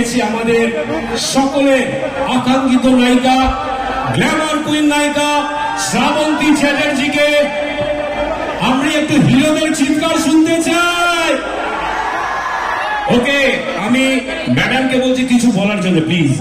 পেয়েছি আমাদের সকলের আকাঙ্ক্ষিত নায়িকা, গ্ল্যামার কুইন নায়িকা শ্রাবন্তী চ্যাটার্জিকে। আমরা একটু হিরোদের চিৎকার শুনতে চাই। ওকে, আমি ম্যাডামকে বলছি কিছু বলার জন্য, প্লিজ।